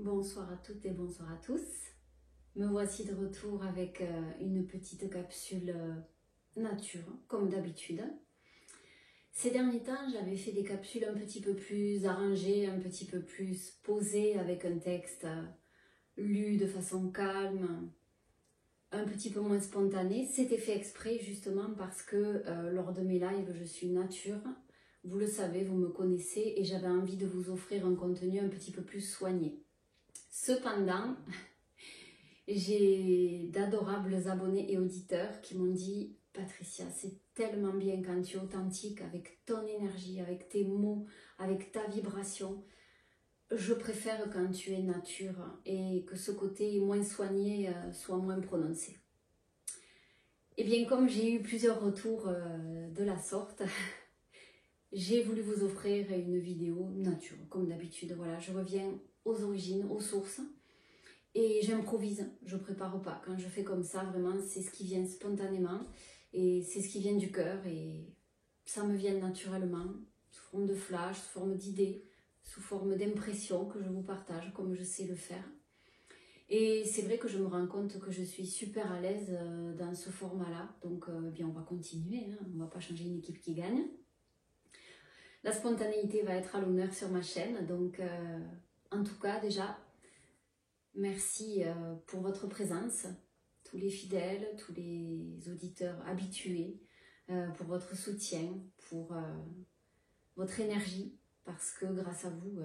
Bonsoir à toutes et bonsoir à tous. Me voici de retour avec une petite capsule nature, comme d'habitude. Ces derniers temps, j'avais fait des capsules un petit peu plus arrangées, un petit peu plus posées, avec un texte lu de façon calme, un petit peu moins spontané. C'était fait exprès justement parce que lors de mes lives, je suis nature. Vous le savez, vous me connaissez et j'avais envie de vous offrir un contenu un petit peu plus soigné. Cependant, j'ai d'adorables abonnés et auditeurs qui m'ont dit « Patricia, c'est tellement bien quand tu es authentique avec ton énergie, avec tes mots, avec ta vibration. Je préfère quand tu es nature et que ce côté moins soigné soit moins prononcé. » Et bien, comme j'ai eu plusieurs retours de la sorte, j'ai voulu vous offrir une vidéo nature, comme d'habitude. Voilà, je reviens aux origines, aux sources. Et j'improvise, je prépare pas. Quand je fais comme ça, vraiment, c'est ce qui vient spontanément et c'est ce qui vient du cœur et ça me vient naturellement, sous forme de flash, sous forme d'idées, sous forme d'impressions que je vous partage comme je sais le faire. Et c'est vrai que je me rends compte que je suis super à l'aise dans ce format-là. Donc, bien, on va continuer, hein. On ne va pas changer une équipe qui gagne. La spontanéité va être à l'honneur sur ma chaîne. Donc, en tout cas, déjà, merci pour votre présence, tous les fidèles, tous les auditeurs habitués, pour votre soutien, pour votre énergie, parce que grâce à vous,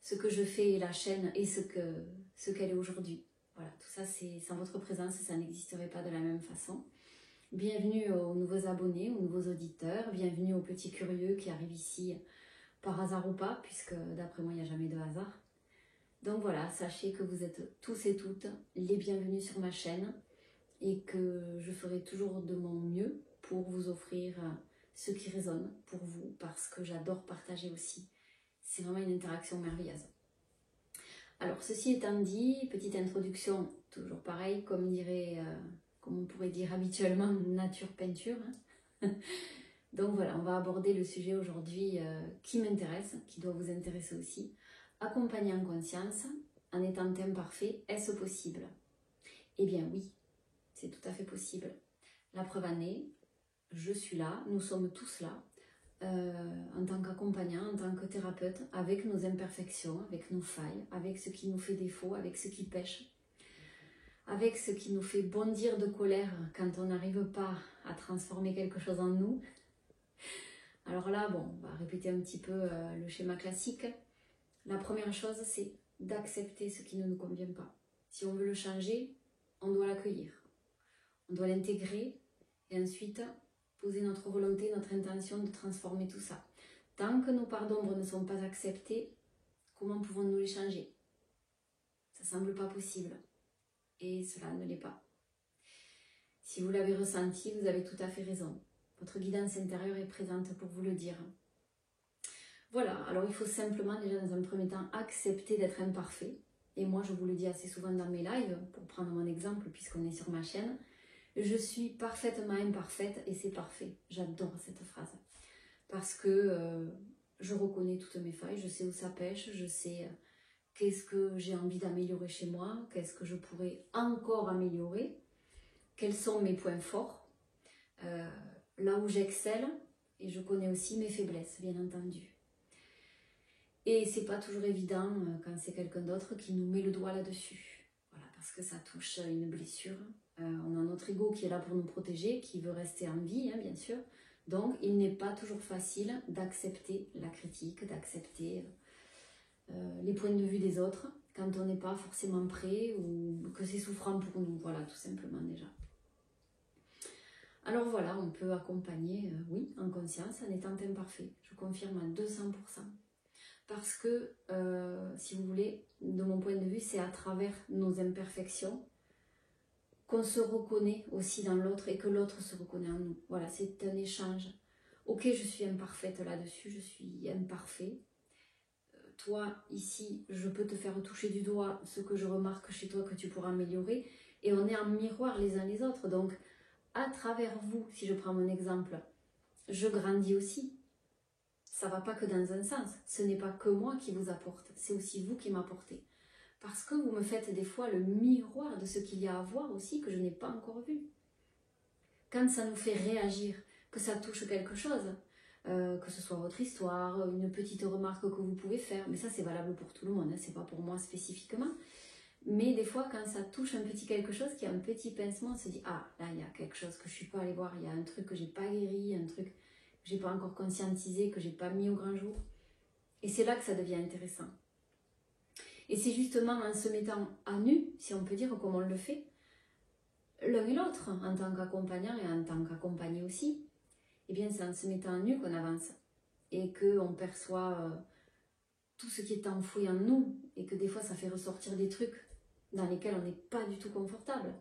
ce que je fais et la chaîne est ce qu'elle est aujourd'hui. Voilà, tout ça, c'est sans votre présence, ça n'existerait pas de la même façon. Bienvenue aux nouveaux abonnés, aux nouveaux auditeurs, bienvenue aux petits curieux qui arrivent ici par hasard ou pas, puisque d'après moi, il n'y a jamais de hasard. Donc voilà, sachez que vous êtes tous et toutes les bienvenus sur ma chaîne et que je ferai toujours de mon mieux pour vous offrir ce qui résonne pour vous parce que j'adore partager aussi. C'est vraiment une interaction merveilleuse. Alors ceci étant dit, petite introduction, toujours pareil, comme on pourrait dire habituellement, nature peinture. Donc voilà, on va aborder le sujet aujourd'hui qui m'intéresse, qui doit vous intéresser aussi. Accompagner en conscience, en étant imparfait, est-ce possible? Eh bien oui, c'est tout à fait possible. La preuve en est, je suis là, nous sommes tous là, en tant qu'accompagnant, en tant que thérapeute, avec nos imperfections, avec nos failles, avec ce qui nous fait défaut, avec ce qui pêche, avec ce qui nous fait bondir de colère quand on n'arrive pas à transformer quelque chose en nous. Alors là, bon, on va répéter un petit peu le schéma classique. La première chose, c'est d'accepter ce qui ne nous convient pas. Si on veut le changer, on doit l'accueillir. On doit l'intégrer et ensuite poser notre volonté, notre intention de transformer tout ça. Tant que nos parts d'ombre ne sont pas acceptées, comment pouvons-nous les changer? Ça ne semble pas possible. Et cela ne l'est pas. Si vous l'avez ressenti, vous avez tout à fait raison. Votre guidance intérieure est présente pour vous le dire. Voilà, alors il faut simplement déjà dans un premier temps accepter d'être imparfait. Et moi je vous le dis assez souvent dans mes lives, pour prendre mon exemple puisqu'on est sur ma chaîne, je suis parfaitement imparfaite et c'est parfait. J'adore cette phrase. Parce que je reconnais toutes mes failles, je sais où ça pêche, je sais qu'est-ce que j'ai envie d'améliorer chez moi, qu'est-ce que je pourrais encore améliorer, quels sont mes points forts, là où j'excelle, et je connais aussi mes faiblesses, bien entendu. Et c'est pas toujours évident quand c'est quelqu'un d'autre qui nous met le doigt là-dessus. Voilà, parce que ça touche une blessure. On a notre ego qui est là pour nous protéger, qui veut rester en vie, hein, bien sûr. Donc, il n'est pas toujours facile d'accepter la critique, d'accepter les points de vue des autres quand on n'est pas forcément prêt ou que c'est souffrant pour nous. Voilà, tout simplement déjà. Alors voilà, on peut accompagner, oui, en conscience, en étant imparfait. Je confirme à 200%. Parce que, si vous voulez, de mon point de vue, c'est à travers nos imperfections qu'on se reconnaît aussi dans l'autre et que l'autre se reconnaît en nous. Voilà, c'est un échange. Ok, je suis imparfaite là-dessus, je suis imparfait. Toi, ici, je peux te faire toucher du doigt ce que je remarque chez toi que tu pourras améliorer. Et on est en miroir les uns les autres. Donc, à travers vous, si je prends mon exemple, je grandis aussi. ça ne va pas que dans un sens. Ce n'est pas que moi qui vous apporte, c'est aussi vous qui m'apportez. Parce que vous me faites des fois le miroir de ce qu'il y a à voir aussi que je n'ai pas encore vu. Quand ça nous fait réagir, que ça touche quelque chose, que ce soit votre histoire, une petite remarque que vous pouvez faire, mais ça c'est valable pour tout le monde, hein, c'est pas pour moi spécifiquement, mais des fois quand ça touche un petit quelque chose, qui a un petit pincement, on se dit ah là il y a quelque chose que je suis pas allée voir, il y a un truc que j'ai pas guéri, un truc que j'ai pas encore conscientisé, que j'ai pas mis au grand jour, et c'est là que ça devient intéressant. Et c'est justement en se mettant à nu, si on peut dire comme on le fait, l'un et l'autre, en tant qu'accompagnant et en tant qu'accompagné aussi, eh bien c'est en se mettant à nu qu'on avance et qu'on perçoit tout ce qui est enfoui en nous et que des fois ça fait ressortir des trucs dans lesquels on n'est pas du tout confortable.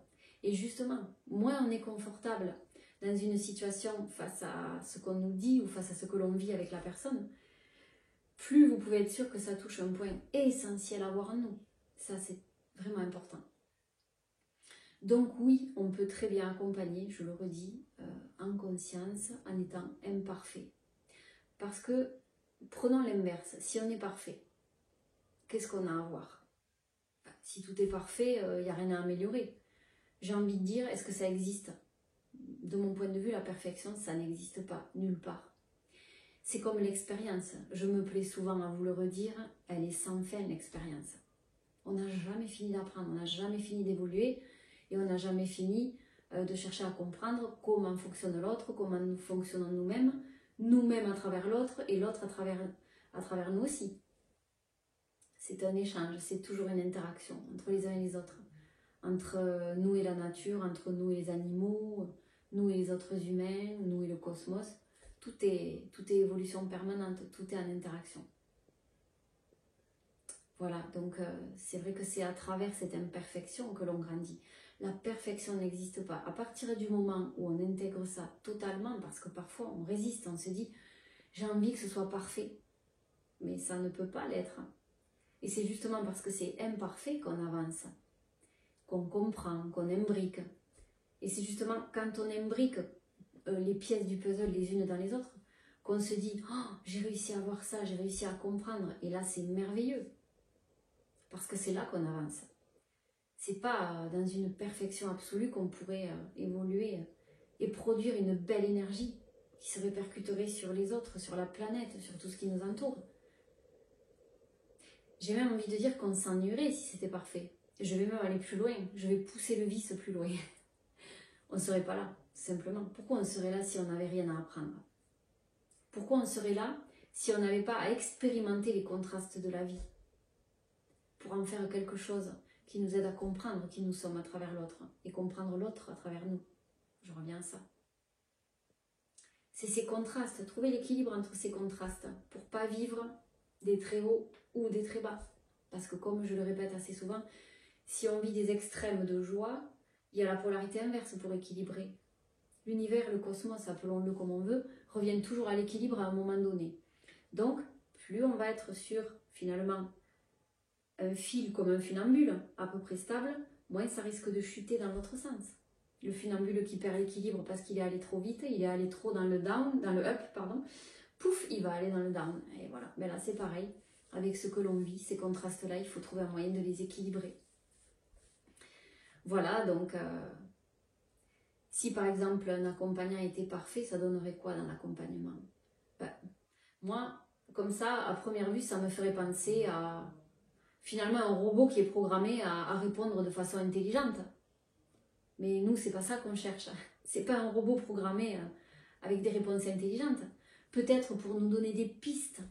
Et justement, moins on est confortable dans une situation face à ce qu'on nous dit ou face à ce que l'on vit avec la personne, plus vous pouvez être sûr que ça touche un point essentiel à avoir en nous. Ça, c'est vraiment important. Donc oui, on peut très bien accompagner, je le redis, en conscience, en étant imparfait. Parce que, prenons l'inverse, si on est parfait, qu'est-ce qu'on a à voir? Si tout est parfait, il n'y a rien à améliorer. J'ai envie de dire, est-ce que ça existe? De mon point de vue, la perfection, ça n'existe pas, nulle part. C'est comme l'expérience. Je me plais souvent à vous le redire, elle est sans fin l'expérience. On n'a jamais fini d'apprendre, on n'a jamais fini d'évoluer et on n'a jamais fini de chercher à comprendre comment fonctionne l'autre, comment nous fonctionnons nous-mêmes, nous-mêmes à travers l'autre et l'autre à travers nous aussi. C'est un échange, c'est toujours une interaction entre les uns et les autres, entre nous et la nature, entre nous et les animaux, nous et les autres humains, nous et le cosmos. Tout est évolution permanente, tout est en interaction. Voilà, donc c'est vrai que c'est à travers cette imperfection que l'on grandit. La perfection n'existe pas. À partir du moment où on intègre ça totalement, parce que parfois on résiste, on se dit j'ai envie que ce soit parfait, mais ça ne peut pas l'être. Et c'est justement parce que c'est imparfait qu'on avance, qu'on comprend, qu'on imbrique. Et c'est justement quand on imbrique les pièces du puzzle les unes dans les autres, qu'on se dit oh, j'ai réussi à voir ça, j'ai réussi à comprendre, et là c'est merveilleux, parce que c'est là qu'on avance. C'est pas dans une perfection absolue qu'on pourrait évoluer et produire une belle énergie qui se répercuterait sur les autres, sur la planète, sur tout ce qui nous entoure. J'ai même envie de dire qu'on s'ennuierait si c'était parfait. Je vais même aller plus loin, je vais pousser le vice plus loin. On ne serait pas là, simplement. Pourquoi on serait là si on n'avait rien à apprendre? Pourquoi on serait là si on n'avait pas à expérimenter les contrastes de la vie pour en faire quelque chose qui nous aide à comprendre qui nous sommes à travers l'autre et comprendre l'autre à travers nous? Je reviens à ça. C'est ces contrastes, trouver l'équilibre entre ces contrastes pour ne pas vivre des très hauts ou des très bas. Parce que comme je le répète assez souvent, si on vit des extrêmes de joie, il y a la polarité inverse pour équilibrer. L'univers, le cosmos, appelons-le comme on veut, reviennent toujours à l'équilibre à un moment donné. Donc, plus on va être sur, finalement, un fil comme un funambule, à peu près stable, moins ça risque de chuter dans l'autre sens. Le funambule qui perd l'équilibre parce qu'il est allé trop vite, il est allé trop dans le down, dans le up, pardon, pouf, il va aller dans le down. Et voilà, mais là c'est pareil, avec ce que l'on vit, ces contrastes-là, il faut trouver un moyen de les équilibrer. Voilà, donc... si par exemple un accompagnant était parfait, ça donnerait quoi dans l'accompagnement? Moi, comme ça, à première vue, ça me ferait penser à finalement un robot qui est programmé à répondre de façon intelligente. Mais nous, c'est pas ça qu'on cherche. C'est pas un robot programmé avec des réponses intelligentes. Peut-être pour nous donner des pistes,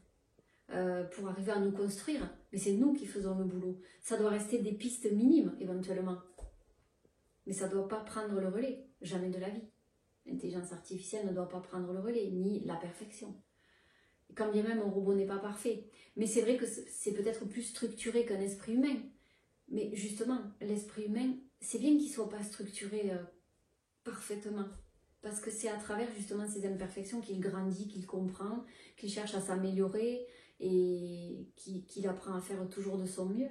pour arriver à nous construire, mais c'est nous qui faisons le boulot. Ça doit rester des pistes minimes, éventuellement. Mais ça ne doit pas prendre le relais, jamais de la vie. L'intelligence artificielle ne doit pas prendre le relais, ni la perfection. Et quand bien même un robot n'est pas parfait. Mais c'est vrai que c'est peut-être plus structuré qu'un esprit humain. Mais justement, l'esprit humain, c'est bien qu'il ne soit pas structuré parfaitement. Parce que c'est à travers justement ces imperfections qu'il grandit, qu'il comprend, qu'il cherche à s'améliorer et qu'il apprend à faire toujours de son mieux.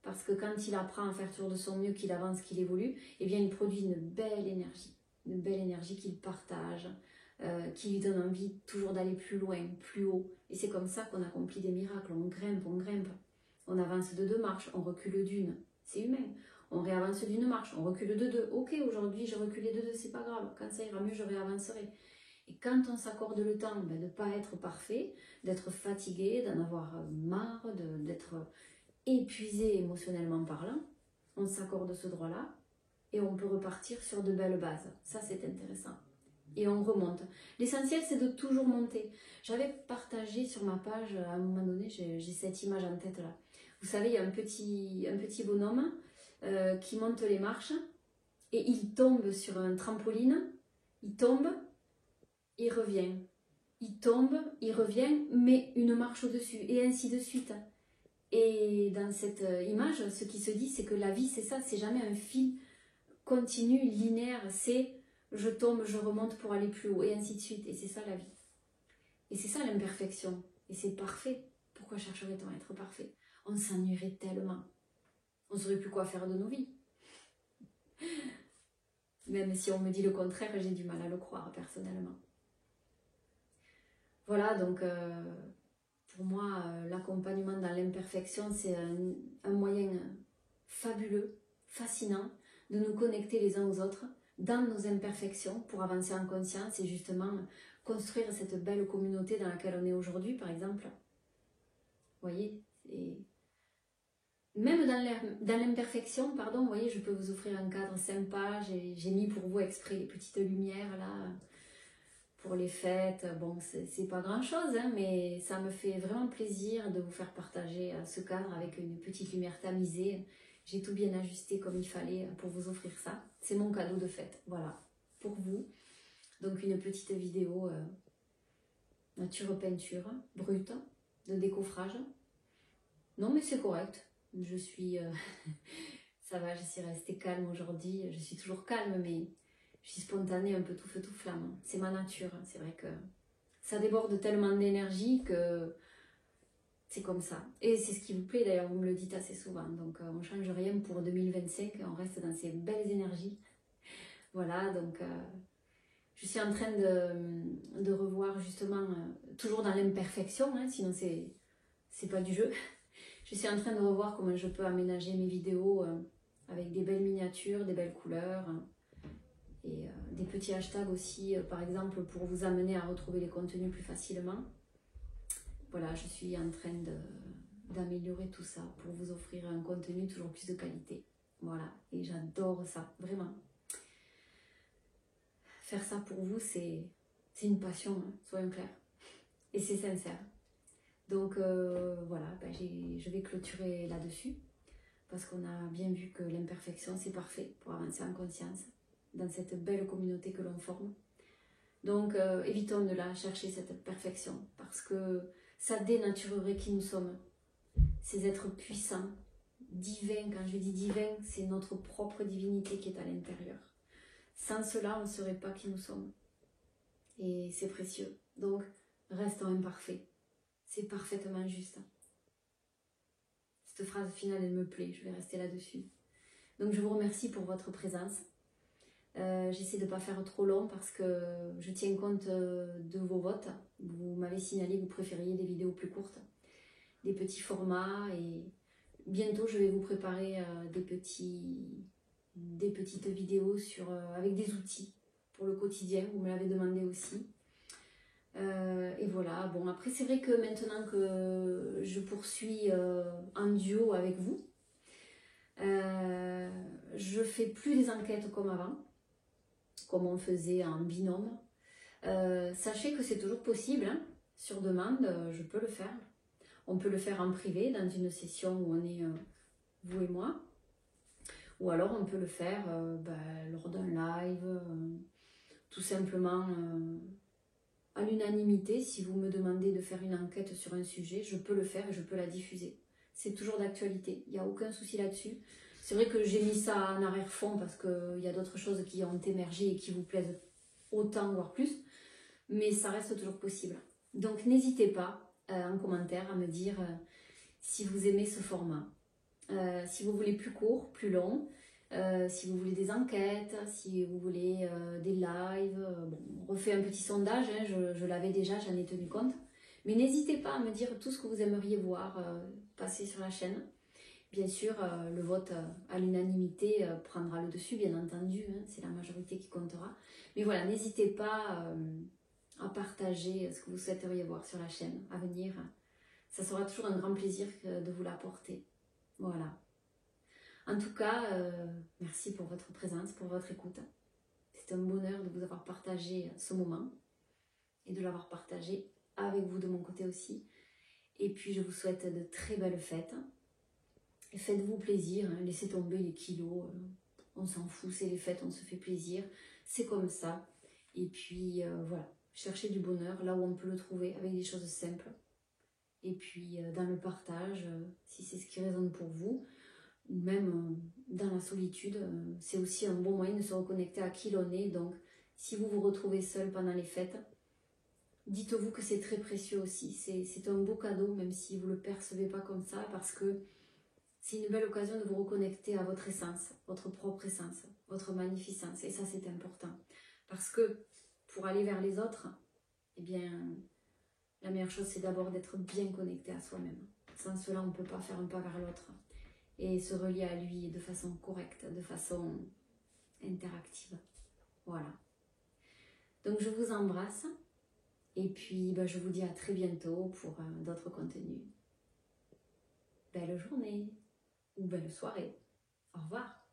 Parce que quand il apprend à faire toujours de son mieux, qu'il avance, qu'il évolue, eh bien il produit une belle énergie qu'il partage qui lui donne envie toujours d'aller plus loin, plus haut. Et c'est comme ça qu'on accomplit des miracles, on grimpe, on avance de 2 marches, on recule d'une, c'est humain. On réavance d'une marche, on recule de 2. Ok, aujourd'hui j'ai reculé de 2, c'est pas grave, quand ça ira mieux, je réavancerai. Et quand on s'accorde le temps de ne pas être parfait, d'être fatigué, d'en avoir marre, d'être épuisé émotionnellement parlant, on s'accorde ce droit-là et on peut repartir sur de belles bases. Ça, c'est intéressant. Et on remonte. L'essentiel, c'est de toujours monter. J'avais partagé sur ma page, à un moment donné, j'ai cette image en tête là. Vous savez, il y a un petit bonhomme qui monte les marches et il tombe sur un trampoline, il tombe, il revient. Il tombe, il revient, mais une marche au-dessus, et ainsi de suite. Et dans cette image, ce qui se dit, c'est que la vie, c'est ça, c'est jamais un fil continu, linéaire, c'est je tombe, je remonte pour aller plus haut, et ainsi de suite. Et c'est ça la vie. Et c'est ça l'imperfection. Et c'est parfait. Pourquoi chercherait-on à être parfait? On s'ennuierait tellement. On ne saurait plus quoi faire de nos vies. Même si on me dit le contraire, j'ai du mal à le croire personnellement. Voilà, donc pour moi, l'accompagnement dans l'imperfection, c'est un moyen fabuleux, fascinant, de nous connecter les uns aux autres dans nos imperfections pour avancer en conscience et justement construire cette belle communauté dans laquelle on est aujourd'hui, par exemple. Vous voyez, et même dans l'imperfection, pardon, vous voyez, je peux vous offrir un cadre sympa, j'ai mis pour vous exprès les petites lumières là, pour les fêtes. Bon, c'est pas grand chose, hein, mais ça me fait vraiment plaisir de vous faire partager ce cadre avec une petite lumière tamisée. J'ai tout bien ajusté comme il fallait pour vous offrir ça. C'est mon cadeau de fête, voilà, pour vous. Donc une petite vidéo nature peinture, brute, de décoffrage. Non mais c'est correct, je suis... ça va, je suis restée calme aujourd'hui. Je suis toujours calme, mais je suis spontanée, un peu tout feu tout flamme. C'est ma nature, c'est vrai que ça déborde tellement d'énergie que c'est comme ça. Et c'est ce qui vous plaît d'ailleurs, vous me le dites assez souvent. Donc on ne change rien pour 2025, on reste dans ces belles énergies. Voilà, donc je suis en train de revoir justement, toujours dans l'imperfection, hein, sinon c'est pas du jeu. Je suis en train de revoir comment je peux aménager mes vidéos avec des belles miniatures, des belles couleurs et des petits hashtags aussi, par exemple, pour vous amener à retrouver les contenus plus facilement. Voilà, je suis en train d'améliorer tout ça pour vous offrir un contenu toujours plus de qualité. Voilà, et j'adore ça, vraiment. Faire ça pour vous, c'est une passion, hein, soyons clairs. Et c'est sincère. Donc voilà, ben je vais clôturer là-dessus. Parce qu'on a bien vu que l'imperfection, c'est parfait pour avancer en conscience dans cette belle communauté que l'on forme. Donc, évitons de la chercher, cette perfection, parce que ça dénaturerait qui nous sommes. Ces êtres puissants, divins, quand je dis divins, c'est notre propre divinité qui est à l'intérieur. Sans cela, on ne saurait pas qui nous sommes. Et c'est précieux. Donc, restons imparfaits. C'est parfaitement juste. Cette phrase finale, elle me plaît, je vais rester là-dessus. Donc je vous remercie pour votre présence. J'essaie de ne pas faire trop long parce que je tiens compte de vos votes. Vous m'avez signalé que vous préfériez des vidéos plus courtes, des petits formats, et bientôt je vais vous préparer des petites vidéos avec des outils pour le quotidien. Vous me l'avez demandé aussi. Et voilà, bon après c'est vrai que maintenant que je poursuis en duo avec vous, je fais plus des enquêtes comme avant, comme on faisait en binôme. Sachez que c'est toujours possible, hein, sur demande, je peux le faire. On peut le faire en privé, dans une session où on est vous et moi, ou alors on peut le faire lors d'un live, tout simplement à l'unanimité. Si vous me demandez de faire une enquête sur un sujet, je peux le faire et je peux la diffuser. C'est toujours d'actualité, il n'y a aucun souci là-dessus. C'est vrai que j'ai mis ça en arrière-fond parce qu'il y a d'autres choses qui ont émergé et qui vous plaisent autant, voire plus, mais ça reste toujours possible. Donc n'hésitez pas en commentaire à me dire si vous aimez ce format. Si vous voulez plus court, plus long, Si vous voulez des enquêtes, si vous voulez des lives, bon, on refait un petit sondage, hein, je l'avais déjà, j'en ai tenu compte. Mais n'hésitez pas à me dire tout ce que vous aimeriez voir passer sur la chaîne. Bien sûr, le vote à l'unanimité prendra le dessus, bien entendu, hein, c'est la majorité qui comptera. Mais voilà, n'hésitez pas à partager ce que vous souhaiteriez voir sur la chaîne à venir. Ça sera toujours un grand plaisir de vous l'apporter. Voilà. En tout cas, merci pour votre présence, pour votre écoute. C'est un bonheur de vous avoir partagé ce moment et de l'avoir partagé avec vous de mon côté aussi. Et puis, je vous souhaite de très belles fêtes. Et faites-vous plaisir, hein, laissez tomber les kilos. On s'en fout, c'est les fêtes, on se fait plaisir. C'est comme ça. Et puis, voilà, cherchez du bonheur là où on peut le trouver avec des choses simples. Et puis, dans le partage, si c'est ce qui résonne pour vous, ou même dans la solitude, c'est aussi un bon moyen de se reconnecter à qui l'on est. Donc, si vous vous retrouvez seul pendant les fêtes, dites-vous que c'est très précieux aussi. C'est un beau cadeau, même si vous ne le percevez pas comme ça, parce que c'est une belle occasion de vous reconnecter à votre essence, votre propre essence, votre magnificence. Et ça, c'est important. Parce que pour aller vers les autres, eh bien, la meilleure chose, c'est d'abord d'être bien connecté à soi-même. Sans cela, on ne peut pas faire un pas vers l'autre et se relier à lui de façon correcte, de façon interactive. Voilà. Donc, je vous embrasse et puis je vous dis à très bientôt pour d'autres contenus. Belle journée ou belle soirée. Au revoir.